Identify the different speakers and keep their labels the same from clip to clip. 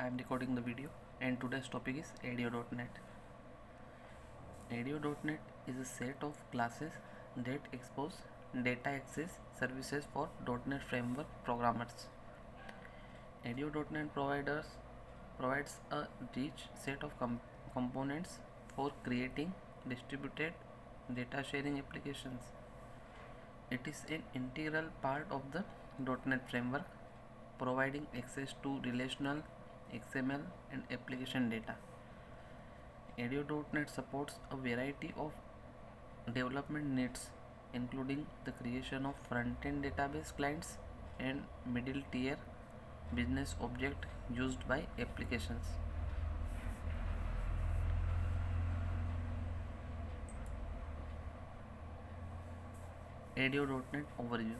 Speaker 1: I am recording the video and today's topic is ADO.NET. ADO.NET is a set of classes that expose data access services for .NET Framework programmers. ADO.NET provides a rich set of components for creating distributed data sharing applications. It is an integral part of the .NET Framework, providing access to relational, XML and application data. ADO.NET supports a variety of development needs, including the creation of front-end database clients and middle-tier business objects used by applications. ADO.NET overview.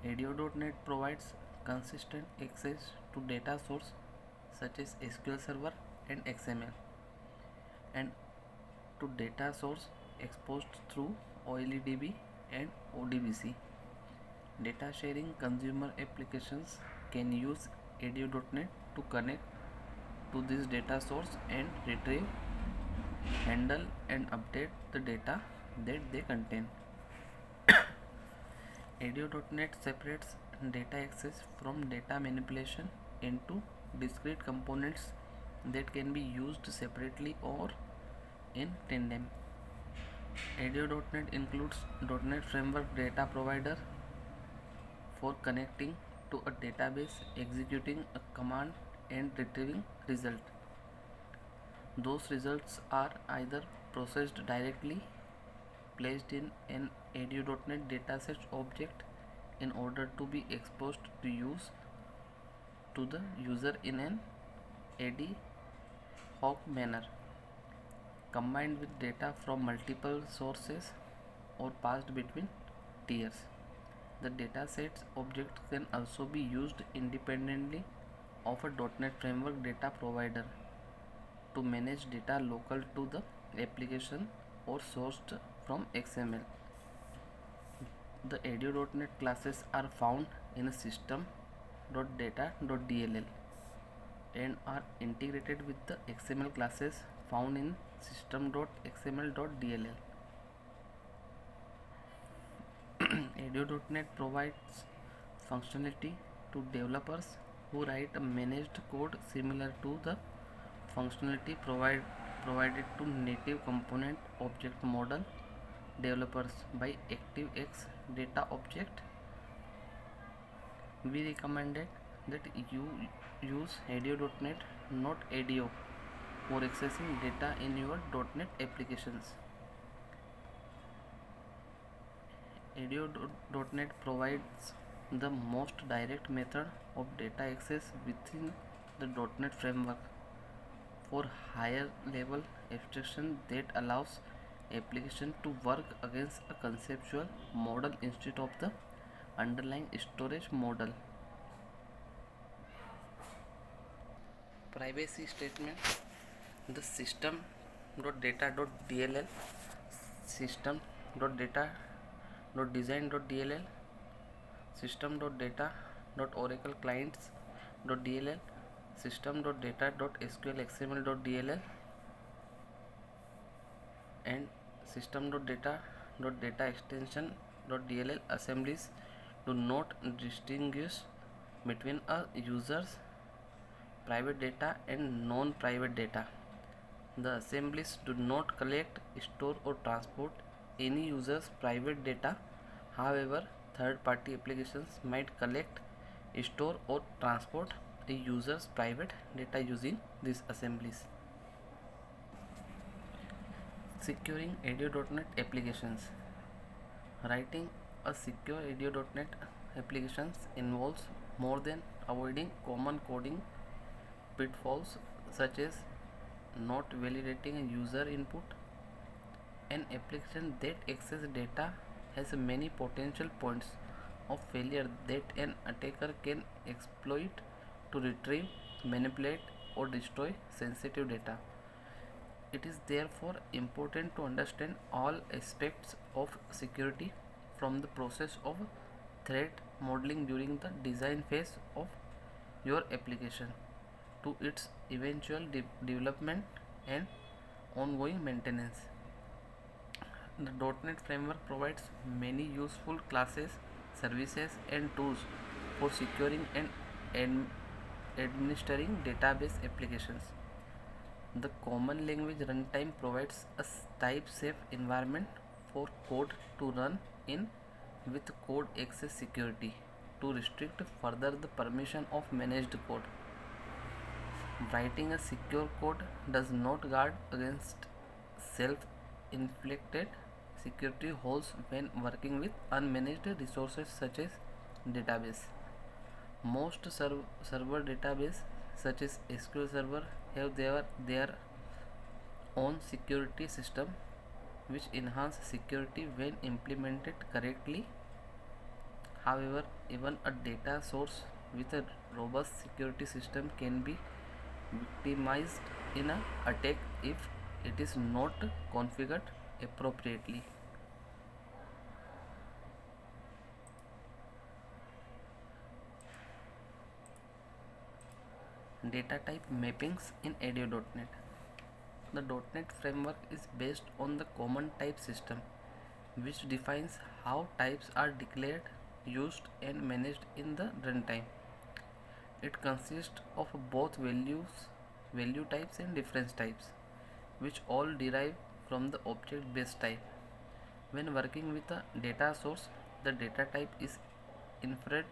Speaker 1: ADO.NET provides consistent access to data sources such as SQL Server and XML, and to data source exposed through OLEDB and ODBC. Data sharing consumer applications can use ADO.NET to connect to this data source and retrieve, handle and update the data that they contain. ADO.NET separates data access from data manipulation into discrete components that can be used separately or in tandem. ADO.NET includes .NET Framework Data Provider for connecting to a database, executing a command and retrieving result. Those results are either processed directly, placed in an ADO.NET dataset object in order to be exposed to the user in an ad hoc manner, combined with data from multiple sources or passed between tiers. The datasets object can also be used independently of a .NET Framework data provider to manage data local to the application or sourced from XML. The ADO.NET classes are found in a system.data.dll and are integrated with the XML classes found in system.xml.dll. ADO.NET provides functionality to developers who write a managed code similar to the functionality provided to native component object model developers by ActiveX Data Object. We recommended that you use ADO.NET, not ADO, for accessing data in your .NET applications. ADO.NET provides the most direct method of data access within the .NET framework for higher level abstraction that allows application to work against a conceptual model instead of the underlying storage model. Privacy statement. The system.data.dll, system.data.design.dll, system.data.oracle clients.dll, system.data.sql.xml.dll and system.data.data-extension.dll assemblies do not distinguish between a user's private data and non-private data. The assemblies do not collect, store or transport any user's private data. However, third-party applications might collect, store or transport a user's private data using these assemblies. Securing ADO.NET applications. Writing a secure ADO.NET applications involves more than avoiding common coding pitfalls such as not validating a user input. An application that accesses data has many potential points of failure that an attacker can exploit to retrieve, manipulate or destroy sensitive data. It is therefore important to understand all aspects of security from the process of threat modeling during the design phase of your application to its eventual development and ongoing maintenance. The .NET Framework provides many useful classes, services, and tools for securing and administering database applications. The Common Language Runtime provides a type-safe environment for code to run in with code access security to restrict further the permission of managed code. Writing a secure code does not guard against self-inflicted security holes when working with unmanaged resources such as database. Most server database such as SQL Server have their own security system which enhance security when implemented correctly. However, even a data source with a robust security system can be victimized in an attack if it is not configured appropriately. Data type mappings in ADO.NET. The .NET framework is based on the Common Type System, which defines how types are declared, used, and managed in the runtime. It consists of both value types, and difference types, which all derive from the object-based type. When working with a data source, the data type is inferred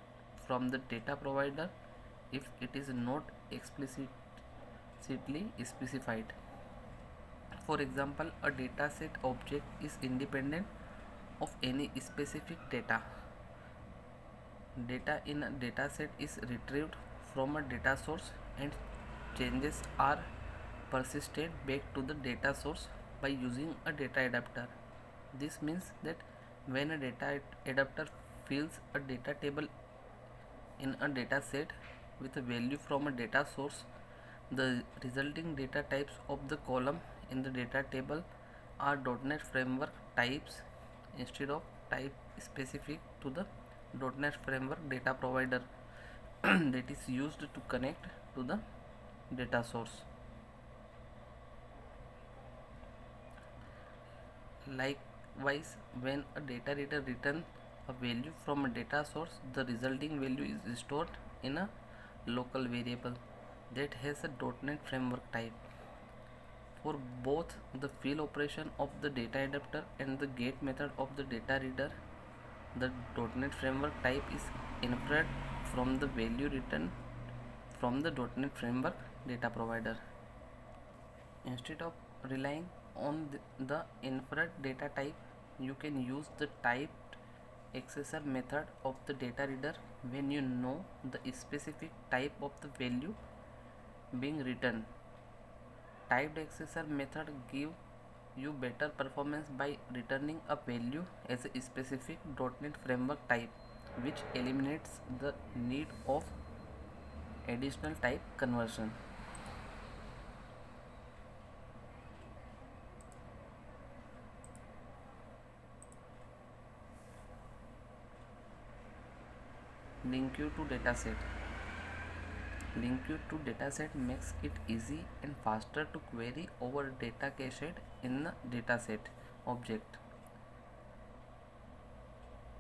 Speaker 1: from the data provider if it is not explicitly specified. For example, a dataset object is independent of any specific data. Data in a dataset is retrieved from a data source and changes are persisted back to the data source by using a data adapter. This means that when a data adapter fills a data table in a dataset with a value from a data source, the resulting data types of the column in the data table are .NET Framework types instead of type specific to the .NET Framework data provider that is used to connect to the data source. Likewise, when a data reader returns a value from a data source, the resulting value is stored in a local variable that has a .NET Framework type. For both the fill operation of the data adapter and the get method of the data reader, the .NET Framework type is inferred from the value returned from the .NET Framework data provider. Instead of relying on the inferred data type, you can use the typed accessor method of the data reader when you know the specific type of the value being returned. Typed accessor method give you better performance by returning a value as a specific .NET Framework type, which eliminates the need of additional type conversion. Link you to dataset. Link you to dataset makes it easy and faster to query over data cached in the dataset object.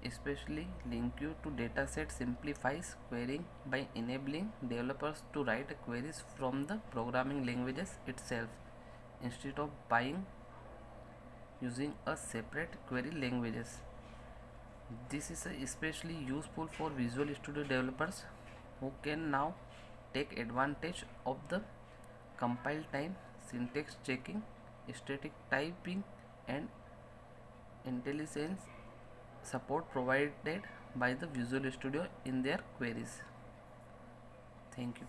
Speaker 1: Especially link you to dataset simplifies querying by enabling developers to write queries from the programming languages itself instead of using a separate query languages. This is especially useful for Visual Studio developers who can now take advantage of the compile time, syntax checking, static typing, and IntelliSense support provided by the Visual Studio in their queries. Thank you.